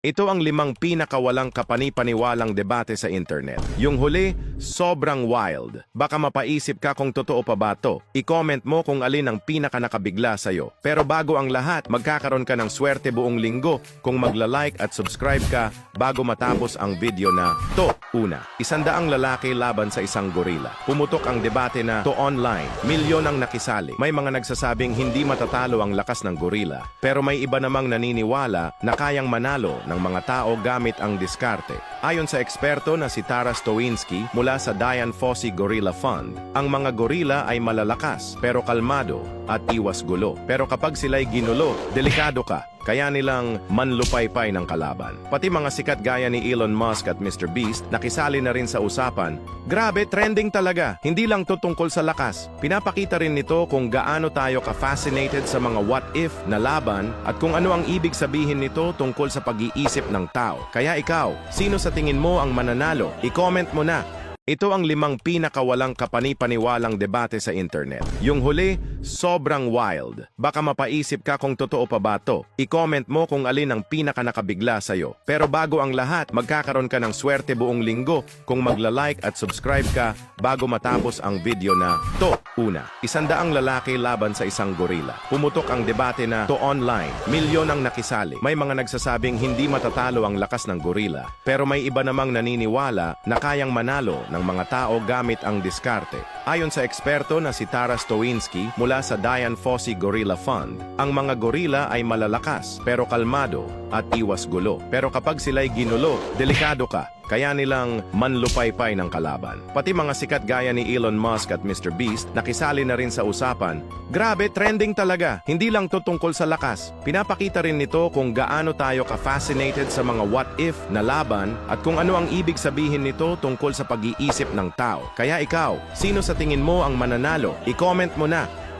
Ito ang 5 pinakawalang kapani-paniwalang debate sa internet. Yung huli, sobrang wild. Baka mapaisip ka kung totoo pa ba to. I-comment mo kung alin ang pinaka-nakabigla sa'yo. Pero bago ang lahat, magkakaroon ka ng swerte buong linggo kung magla-like at subscribe ka bago matapos ang video na to. Una, 100 lalaki laban sa isang gorila. Pumutok ang debate na to online. Milyon ang nakisali. May mga nagsasabing hindi matatalo ang lakas ng gorila. Pero may iba namang naniniwala na kayang manalo ng mga tao gamit ang diskarte. Ayon sa eksperto na si Tara Stowinski mula sa Dian Fossey Gorilla Fund, ang mga gorila ay malalakas pero kalmado at iwas gulo. Pero kapag sila'y ginulo, delikado ka. Kaya nilang manlupaypay ng kalaban. Pati mga sikat gaya ni Elon Musk at Mr. Beast nakisali na rin sa usapan. Grabe, trending talaga. Hindi lang to tungkol sa lakas. Pinapakita rin nito kung gaano tayo ka-fascinated sa mga what if na laban at kung ano ang ibig sabihin nito tungkol sa pag-iisip ng tao. Kaya ikaw, sino sa tingin mo ang mananalo? I-comment mo na. Ito ang 5 pinakawalang kapani-paniwalang debate sa internet. Yung huli, sobrang wild. Baka mapaisip ka kung totoo pa ba to. I-comment mo kung alin ang pinaka-nakabigla sa'yo. Pero bago ang lahat, magkakaroon ka ng swerte buong linggo kung magla-like at subscribe ka bago matapos ang video na to. Una, 100 lalaki laban sa isang gorila. Pumutok ang debate na to online. Milyon ang nakisali. May mga nagsasabing hindi matatalo ang lakas ng gorila. Pero may iba namang naniniwala na kayang manalo ng mga tao gamit ang diskarte. Ayon sa eksperto na si Tara Stowinski mula sa Dian Fossey Gorilla Fund, ang mga gorila ay malalakas pero kalmado at iwas gulo. Pero kapag sila'y ginulo, delikado ka. Kaya nilang manlupaypay ng kalaban. Pati mga sikat gaya ni Elon Musk at Mr. Beast nakisali na rin sa usapan. Grabe, trending talaga. Hindi lang to tungkol sa lakas. Pinapakita rin nito kung gaano tayo ka-fascinated sa mga what if na laban at kung ano ang ibig sabihin nito tungkol sa pag-iisip ng tao. Kaya ikaw, sino sa tingin mo ang mananalo? I-comment mo na.